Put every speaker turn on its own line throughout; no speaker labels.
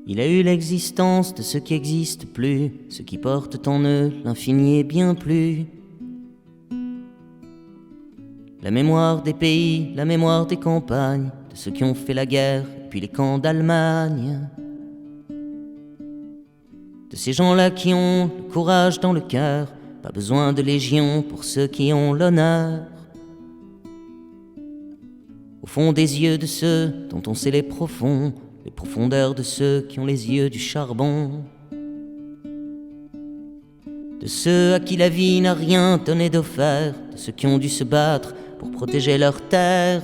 Il a eu l'existence de ce qui n'existe plus, ce qui porte en eux l'infini et bien plus. La mémoire des pays, la mémoire des campagnes, de ceux qui ont fait la guerre, et puis les camps d'Allemagne. De ces gens-là qui ont le courage dans le cœur, pas besoin de légion pour ceux qui ont l'honneur. Au fond des yeux de ceux dont on sait les profondeurs de ceux qui ont les yeux du charbon. De ceux à qui la vie n'a rien donné d'offert, de ceux qui ont dû se battre pour protéger leur terre.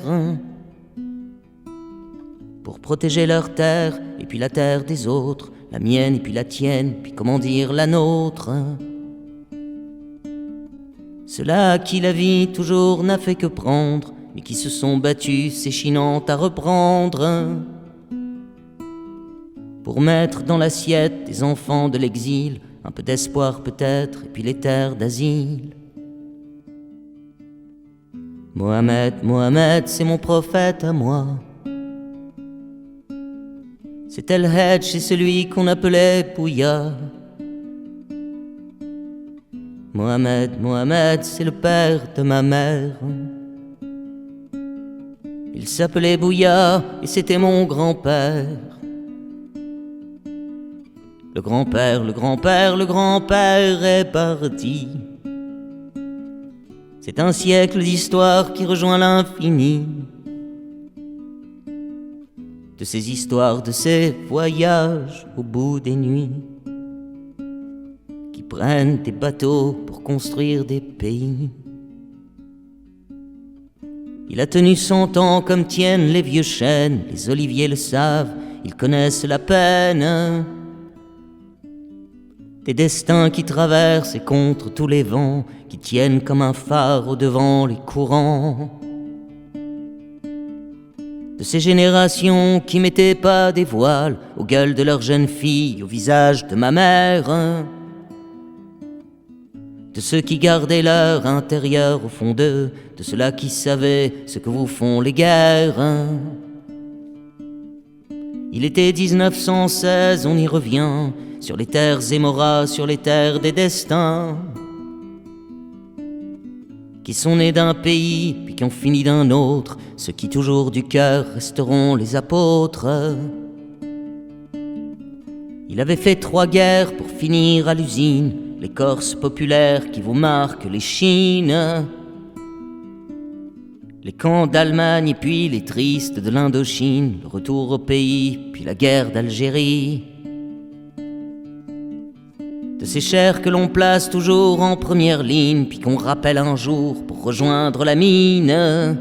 Pour protéger leur terre, et puis la terre des autres, la mienne et puis la tienne, puis comment dire la nôtre. Ceux-là à qui la vie toujours n'a fait que prendre, mais qui se sont battus s'échinant à reprendre. Pour mettre dans l'assiette des enfants de l'exil un peu d'espoir peut-être, et puis les terres d'asile. Mohamed, Mohamed, c'est mon prophète à moi. C'est El Hedj, c'est celui qu'on appelait Bouya. Mohamed, Mohamed, c'est le père de ma mère. Il s'appelait Bouya et c'était mon grand-père. Le grand-père, le grand-père, le grand-père est parti. C'est un siècle d'histoire qui rejoint l'infini. De ces histoires, de ces voyages au bout des nuits, qui prennent des bateaux pour construire des pays. Il a tenu 100 ans comme tiennent les vieux chênes, les oliviers le savent, ils connaissent la peine. Des destins qui traversent et contre tous les vents, qui tiennent comme un phare au devant les courants. De ces générations qui mettaient pas des voiles aux gueules de leurs jeunes filles, au visage de ma mère. De ceux qui gardaient leur intérieur au fond d'eux, de ceux-là qui savaient ce que vous font les guerres. Il était 1916, on y revient, sur les terres émoras, sur les terres des destins, qui sont nés d'un pays, puis qui ont fini d'un autre, ceux qui toujours du cœur resteront les apôtres. Il avait fait 3 guerres pour finir à l'usine, les Corses populaires qui vous marquent les Chines, les camps d'Allemagne et puis les tristes de l'Indochine, le retour au pays, puis la guerre d'Algérie. De ces chairs que l'on place toujours en première ligne, puis qu'on rappelle un jour pour rejoindre la mine.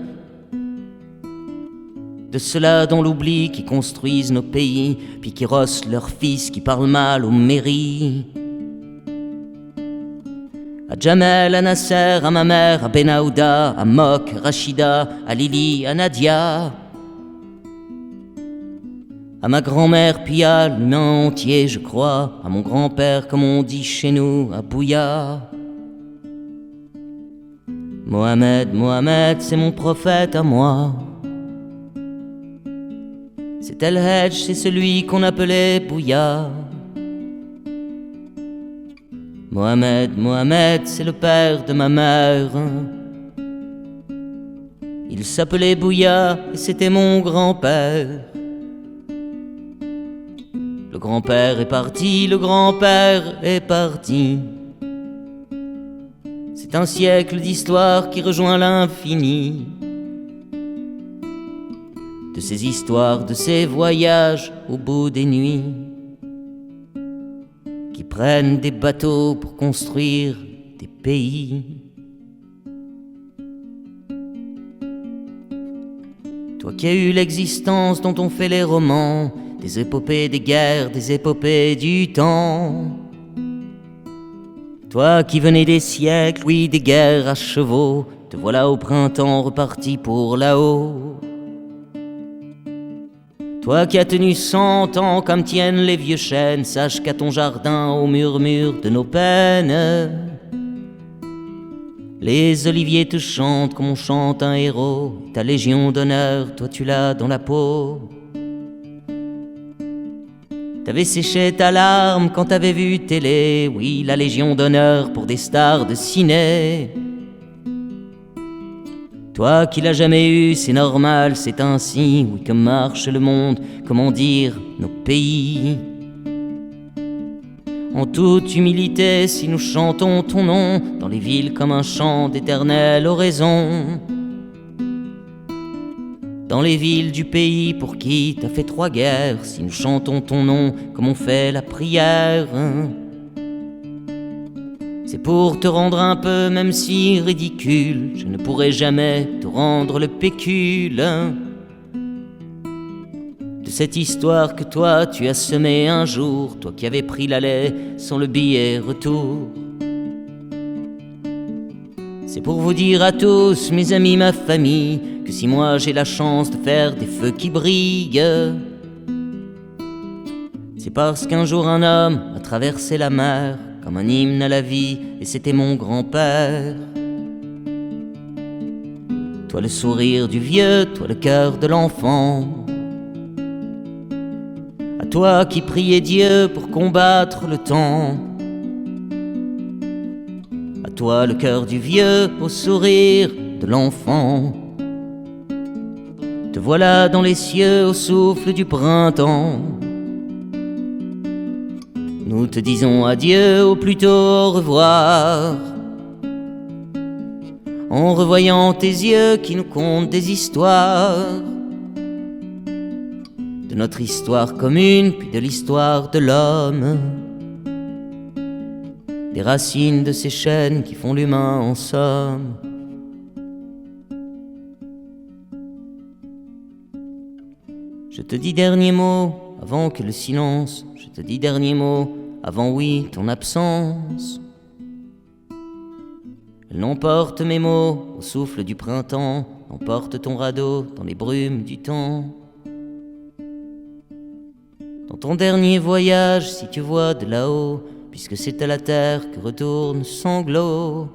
De ceux-là dans l'oubli qui construisent nos pays, puis qui rossent leurs fils qui parlent mal aux mairies. À Jamel, à Nasser, à ma mère, à Benaouda, à Mok, Rachida, à Lili, à Nadia. À ma grand-mère Pia, l'humain entier je crois, à mon grand-père comme on dit chez nous, à Bouya. Mohamed, Mohamed, c'est mon prophète à moi. C'est El Hedj, c'est celui qu'on appelait Bouya. Mohamed, Mohamed, c'est le père de ma mère. Il s'appelait Bouya et c'était mon grand-père. Le grand-père est parti, le grand-père est parti. C'est un siècle d'histoire qui rejoint l'infini. De ces histoires, de ces voyages au bout des nuits, qui prennent des bateaux pour construire des pays. Toi qui as eu l'existence dont on fait les romans, des épopées des guerres, des épopées du temps. Toi qui venais des siècles, oui, des guerres à chevaux, te voilà au printemps reparti pour là-haut. Toi qui as tenu 100 ans comme tiennent les vieux chênes, sache qu'à ton jardin, au murmure de nos peines, les oliviers te chantent comme on chante un héros. Ta légion d'honneur, toi tu l'as dans la peau. T'avais séché ta larme quand t'avais vu télé, oui, la Légion d'honneur pour des stars de ciné. Toi qui l'as jamais eu, c'est normal, c'est ainsi, oui, que marche le monde, comment dire, nos pays. En toute humilité, si nous chantons ton nom dans les villes comme un chant d'éternelle oraison. Dans les villes du pays pour qui t'as fait 3 guerres, si nous chantons ton nom comme on fait la prière. C'est pour te rendre un peu, même si ridicule, je ne pourrai jamais te rendre le pécule de cette histoire que toi tu as semée un jour, toi qui avais pris l'aller sans le billet retour. C'est pour vous dire à tous, mes amis, ma famille, que si moi j'ai la chance de faire des feux qui brillent, c'est parce qu'un jour un homme a traversé la mer comme un hymne à la vie, et c'était mon grand-père. Toi le sourire du vieux, toi le cœur de l'enfant, à toi qui priais Dieu pour combattre le temps, à toi le cœur du vieux, au sourire de l'enfant. Te voilà dans les cieux au souffle du printemps. Nous te disons adieu, ou plutôt au revoir, en revoyant tes yeux qui nous content des histoires, de notre histoire commune, puis de l'histoire de l'homme, des racines de ces chaînes qui font l'humain en somme. Je te dis dernier mot avant que le silence, je te dis dernier mot avant, oui, ton absence. Elle n'emporte mes mots au souffle du printemps, emporte ton radeau dans les brumes du temps. Dans ton dernier voyage, si tu vois de là-haut, puisque c'est à la terre que retourne sanglot,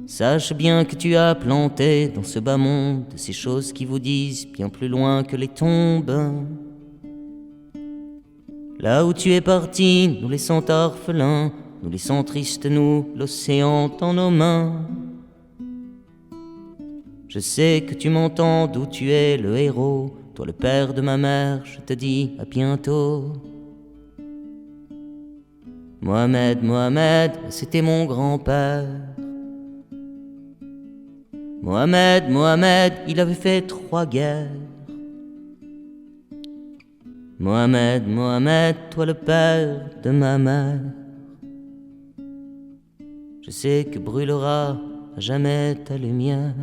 sache bien que tu as planté dans ce bas monde de ces choses qui vous disent bien plus loin que les tombes. Là où tu es parti, nous laissant orphelins, nous laissant tristes, nous, l'océan dans nos mains. Je sais que tu m'entends, d'où tu es le héros, toi le père de ma mère, je te dis à bientôt. Mohamed, Mohamed, c'était mon grand-père. Mohamed, Mohamed, il avait fait 3 guerres. Mohamed, Mohamed, toi le père de ma mère. Je sais que brûlera à jamais ta lumière.